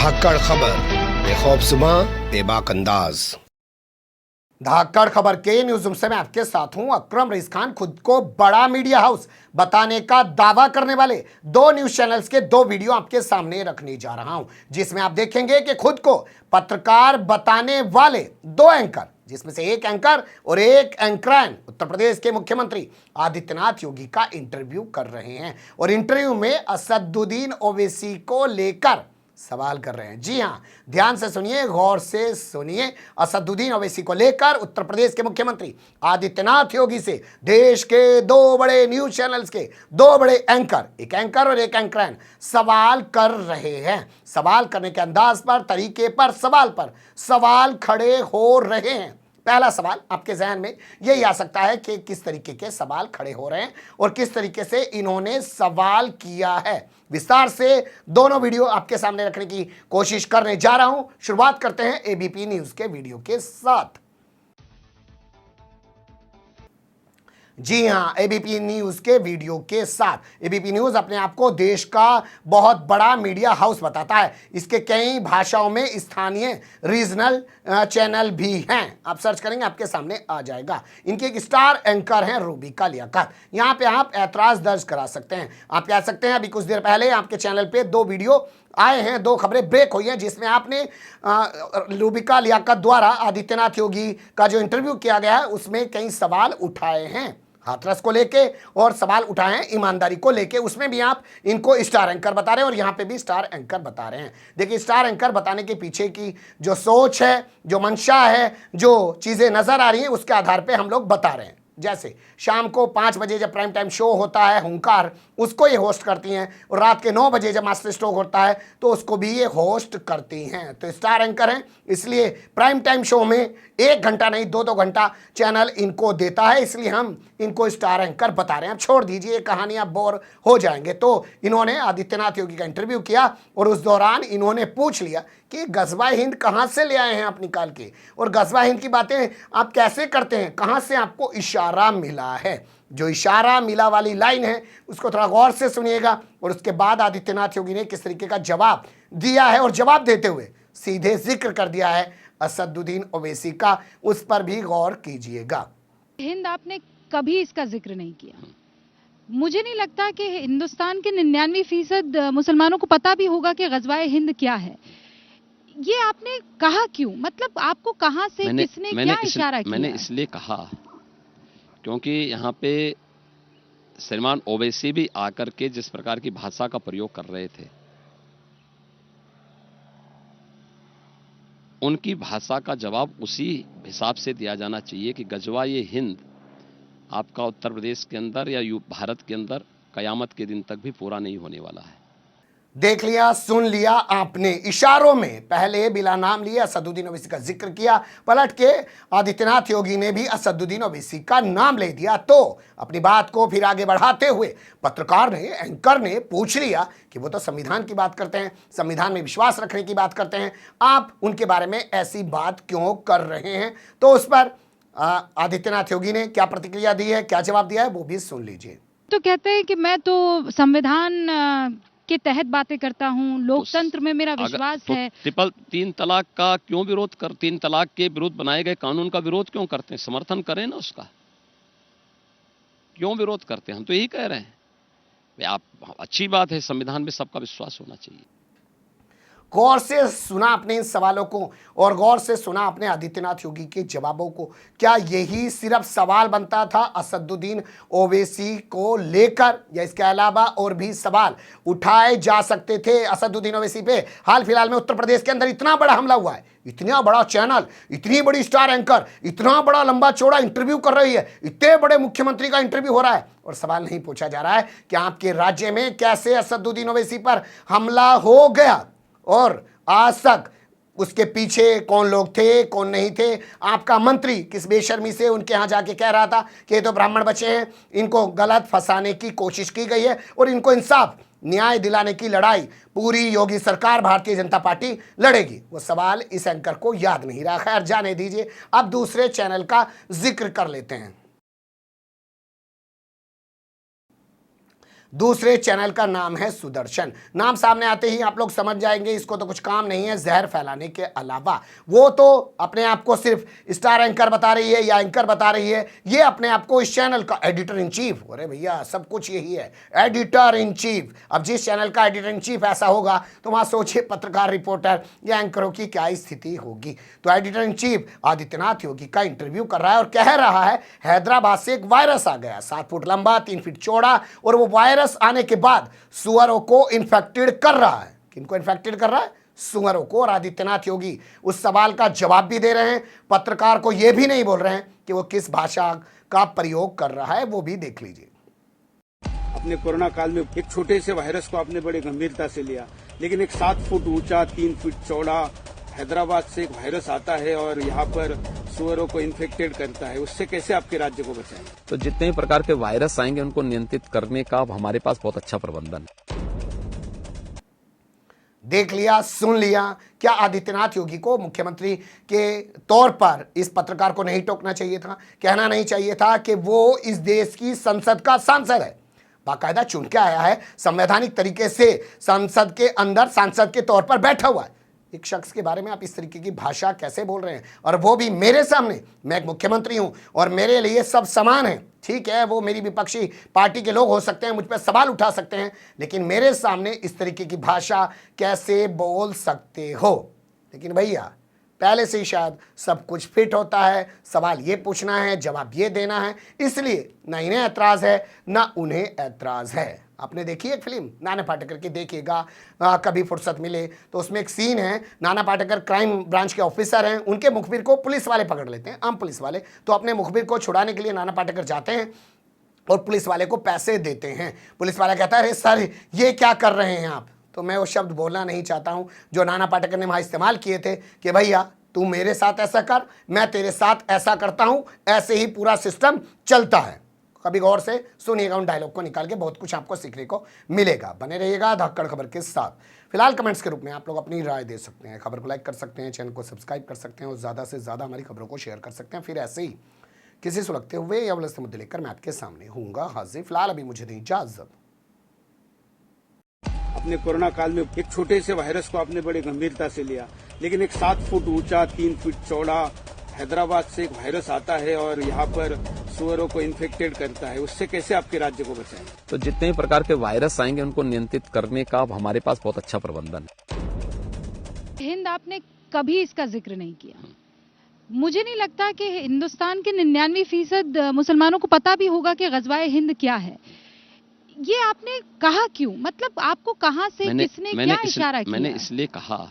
धाकड़ खबर बेखौफसुमा बेबाक अंदाज। धाकड़ खबर के न्यूज़ रूम से मैं आपके साथ हूं अकरम रईस खान। खुद को बड़ा मीडिया हाउस बताने का दावा करने वाले दो न्यूज चैनल्स के दो वीडियो आपके सामने रखने जा रहा हूं, जिसमें आप देखेंगे कि खुद को पत्रकार बताने वाले दो एंकर, जिसमें से एक एंकर और एक एंकरैन उत्तर प्रदेश के मुख्यमंत्री आदित्यनाथ योगी का इंटरव्यू कर रहे हैं और इंटरव्यू में असदुद्दीन ओवैसी को लेकर सवाल कर रहे हैं। जी हां, ध्यान से सुनिए, गौर से सुनिए। असदुद्दीन ओवैसी को लेकर उत्तर प्रदेश के मुख्यमंत्री आदित्यनाथ योगी से देश के दो बड़े न्यूज चैनल्स के दो बड़े एंकर, एक एंकर और एक एंकरैन, सवाल कर रहे हैं। सवाल करने के अंदाज पर, तरीके पर सवाल खड़े हो रहे हैं। पहला सवाल आपके जहन में यही आ सकता है कि किस तरीके के सवाल खड़े हो रहे हैं और किस तरीके से इन्होंने सवाल किया है। विस्तार से दोनों वीडियो आपके सामने रखने की कोशिश करने जा रहा हूं। शुरुआत करते हैं एबीपी न्यूज के वीडियो के साथ। जी हां, एबीपी न्यूज के वीडियो के साथ। एबीपी न्यूज अपने आप को देश का बहुत बड़ा मीडिया हाउस बताता है। इसके कई भाषाओं में स्थानीय रीजनल चैनल भी हैं। आप सर्च करेंगे आपके सामने आ जाएगा। इनके एक स्टार एंकर हैं रूबिका लियाकत। यहां पे आप ऐतराज दर्ज करा सकते हैं। आप कह सकते हैं अभी कुछ देर पहले आपके चैनल पे दो वीडियो आए हैं, दो खबरें ब्रेक हुई हैं, जिसमें आपने रूबिका लियाकत द्वारा आदित्यनाथ योगी का जो इंटरव्यू किया गया है उसमें कई सवाल उठाए हैं, हाथरस को लेके, और सवाल उठाए हैं ईमानदारी को लेके। उसमें भी आप इनको स्टार एंकर बता रहे हैं और यहाँ पे भी स्टार एंकर बता रहे हैं। देखिए, स्टार एंकर बताने के पीछे की जो सोच है, जो मंशा है, जो चीज़ें नज़र आ रही हैं, उसके आधार पे हम लोग बता रहे हैं। जैसे शाम को 5 बजे जब प्राइम टाइम शो होता है हुंकार, उसको ये होस्ट करती हैं, और रात के 9 बजे जब मास्टर स्ट्रोक होता है तो उसको भी ये होस्ट करती हैं। तो स्टार एंकर हैं, इसलिए प्राइम टाइम शो में 1 घंटा नहीं 2-2 घंटा चैनल इनको देता है, इसलिए हम इनको स्टार एंकर बता रहे हैं। अब छोड़ दीजिए कहानी, आप बोर हो जाएंगे। तो इन्होंने आदित्यनाथ योगी का इंटरव्यू किया और उस दौरान इन्होंने पूछ लिया कि गजवा हिंद कहाँ से ले आए हैं आप निकाल के, और गजवा हिंद की बातें आप कैसे करते हैं, कहाँ से आपको इशारा मिला है। जो इशारा मिला वाली लाइन है उसको थोड़ा गौर से सुनिएगा, और उसके बाद आदित्यनाथ योगी ने किस तरीके का जवाब दिया है, और जवाब देते हुए सीधे जिक्र कर दिया है असदुद्दीन ओवैसी का, उस पर भी गौर कीजिएगा। हिंद आपने कभी इसका जिक्र नहीं किया। मुझे नहीं लगता कि हिंदुस्तान के 99% मुसलमानों को पता भी होगा कि गजवाए हिंद क्या है। ये आपने कहा क्यों? मतलब आपको कहां से किसने क्या इशारा किया? मैंने इसलिए कहा क्योंकि यहाँ पे श्रीमान ओवैसी भी आकर के जिस प्रकार की भाषा का प्रयोग कर रहे थे, उनकी भाषा का जवाब उसी हिसाब से दिया जाना चाहिए कि गजवा ये हिंद आपका उत्तर प्रदेश के अंदर या भारत के अंदर कयामत के दिन तक भी पूरा नहीं होने वाला है। देख लिया, सुन लिया आपने। इशारों में पहले बिला नाम लिए असदुद्दीन ओवैसी का जिक्र किया, पलट के आदित्यनाथ योगी ने भी असदुद्दीन ओवैसी का नाम ले दिया। तो अपनी बात को फिर आगे बढ़ाते हुए पत्रकार ने, एंकर ने पूछ लिया कि वो तो संविधान की बात करते हैं, संविधान में विश्वास रखने की बात करते हैं, आप उनके बारे में ऐसी बात क्यों कर रहे हैं। तो उस पर आदित्यनाथ योगी ने क्या प्रतिक्रिया दी है, क्या जवाब दिया है, वो भी सुन लीजिए। तो कहते हैं कि मैं तो संविधान के तहत बातें करता हूं, लोकतंत्र में मेरा विश्वास है। ट्रिपल 3 तलाक का क्यों विरोध 3 तलाक के विरुद्ध बनाए गए कानून का विरोध क्यों करते हैं? समर्थन करें ना उसका, क्यों विरोध करते हैं? हम तो यही कह रहे हैं, आप अच्छी बात है, संविधान में सबका विश्वास होना चाहिए। गौर से सुना आपने इन सवालों को और गौर से सुना आपने आदित्यनाथ योगी के जवाबों को। क्या यही सिर्फ सवाल बनता था असदुद्दीन ओवैसी को लेकर, या इसके अलावा और भी सवाल उठाए जा सकते थे असदुद्दीन ओवैसी पे? हाल फिलहाल में उत्तर प्रदेश के अंदर इतना बड़ा हमला हुआ है, इतना बड़ा चैनल, इतनी बड़ी स्टार एंकर, इतना बड़ा लंबा चौड़ा इंटरव्यू कर रही है, इतने बड़े मुख्यमंत्री का इंटरव्यू हो रहा है, और सवाल नहीं पूछा जा रहा है कि आपके राज्य में कैसे असदुद्दीन ओवैसी पर हमला हो गया और आज तक उसके पीछे कौन लोग थे, कौन नहीं थे। आपका मंत्री किस बेशर्मी से उनके यहाँ जाके कह रहा था कि ये तो ब्राह्मण बचे हैं, इनको गलत फंसाने की कोशिश की गई है और इनको इंसाफ न्याय दिलाने की लड़ाई पूरी योगी सरकार, भारतीय जनता पार्टी लड़ेगी। वो सवाल इस एंकर को याद नहीं रहा। खैर, जाने दीजिए, अब दूसरे चैनल का जिक्र कर लेते हैं। दूसरे चैनल का नाम है सुदर्शन। नाम सामने आते ही आप लोग समझ जाएंगे इसको तो कुछ काम नहीं है जहर फैलाने के अलावा। वो तो अपने आप को सिर्फ स्टार एंकर बता रही है या एंकर बता रही है, ये अपने आप को इस चैनल का एडिटर इन चीफ, अरे भैया सब कुछ यही है, एडिटर इन चीफ। अब जिस चैनल का एडिटर इन चीफ ऐसा होगा तो वहां सोचिए पत्रकार, रिपोर्टर या एंकरों की क्या स्थिति होगी। तो editor in chief Adityanath Yogi का इंटरव्यू कर रहा है और कह रहा है हैदराबाद से एक वायरस आ गया, 7 फुट लंबा, 3 फीट चौड़ा, और वो वायरस आने के बाद सुअरों को इन्फेक्टेड कर रहा है। किनको इन्फेक्टेड कर रहा है? सुअरों को। और आदित्यनाथ योगी उस सवाल का जवाब भी दे रहे हैं, पत्रकार को यह भी नहीं बोल रहे हैं कि वो किस भाषा का प्रयोग कर रहा है, वो भी देख लीजिए। अपने कोरोना काल में एक छोटे से वायरस को आपने बड़ी गंभीरता से लिया, लेकिन एक 7 फुट ऊंचा, 3 फीट चौड़ा हैदराबाद से एक वायरस आता है और यहाँ पर सुअरों को इन्फेक्टेड करता है, उससे कैसे आपके राज्य को बचाएं? तो जितने भी प्रकार के वायरस आएंगे उनको नियंत्रित करने का हमारे पास बहुत अच्छा प्रबंधन है। देख लिया, सुन लिया। क्या आदित्यनाथ योगी को मुख्यमंत्री के तौर पर इस पत्रकार को नहीं टोकना चाहिए था? कहना नहीं चाहिए था कि वो इस देश की संसद का सांसद है, बाकायदा चुन के आया है, संवैधानिक तरीके से संसद के अंदर सांसद के तौर पर बैठा हुआ है। एक शख्स के बारे में आप इस तरीके की भाषा कैसे बोल रहे हैं? और वो भी मेरे सामने। मैं एक मुख्यमंत्री हूं और मेरे लिए सब समान है। ठीक है, वो मेरी विपक्षी पार्टी के लोग हो सकते हैं, मुझ पर सवाल उठा सकते हैं, लेकिन मेरे सामने इस तरीके की भाषा कैसे बोल सकते हो? लेकिन भैया पहले से ही शायद सब कुछ फिट होता है, सवाल ये पूछना है, जवाब ये देना है, इसलिए ना इन्हें ऐतराज है ना उन्हें ऐतराज है। आपने देखी एक फिल्म नाना पाटेकर की, देखिएगा कभी फुर्सत मिले तो उसमें एक सीन है, नाना पाटेकर क्राइम ब्रांच के ऑफिसर हैं, उनके मुखबिर को पुलिस वाले पकड़ लेते हैं, आम पुलिस वाले। तो अपने मुखबिर को छुड़ाने के लिए नाना पाटेकर जाते हैं और पुलिस वाले को पैसे देते हैं। पुलिस वाला कहता है अरे सर ये क्या कर रहे हैं आप? तो मैं वो शब्द बोलना नहीं चाहता हूं जो नाना पाटेकर ने वहां इस्तेमाल किए थे कि भैया तू मेरे साथ ऐसा कर, मैं तेरे साथ ऐसा करता हूं, ऐसे ही पूरा सिस्टम चलता है। कभी गौर से सुनिएगा उन डायलॉग को निकाल के, बहुत कुछ आपको सीखने को मिलेगा। बने रहिएगा धक्कड़ खबर के साथ। फिलहाल कमेंट्स के रूप में आप लोग अपनी राय दे सकते हैं, खबर को लाइक कर सकते हैं, चैनल को सब्सक्राइब कर सकते हैं और ज़्यादा से ज़्यादा हमारी खबरों को शेयर कर सकते हैं। फिर ऐसे ही किसी सुलगते हुए या उलझते मुद्दे लेकर मैं आपके सामने होऊंगा हाजिर। फिलहाल अभी मुझे दें इजाजत। अपने कोरोना काल में एक छोटे से वायरस को आपने बड़ी गंभीरता से लिया, लेकिन एक 7 फुट ऊंचा, 3 फीट चौड़ा हैदराबाद से एक वायरस आता है और यहाँ पर सुअरों को इन्फेक्टेड करता है, उससे कैसे आपके राज्य को बचाएं? तो जितने भी प्रकार के वायरस आएंगे उनको नियंत्रित करने का हमारे पास बहुत अच्छा प्रबंधन है। हिंद आपने कभी इसका जिक्र नहीं किया। मुझे नहीं लगता कि हिंदुस्तान के 99% मुसलमानों को पता भी होगा कि गज़वाए हिंद क्या है। ये आपने कहा क्यों? मतलब आपको कहाँ से, किसने क्या इशारा किया? मैंने इसलिए कहा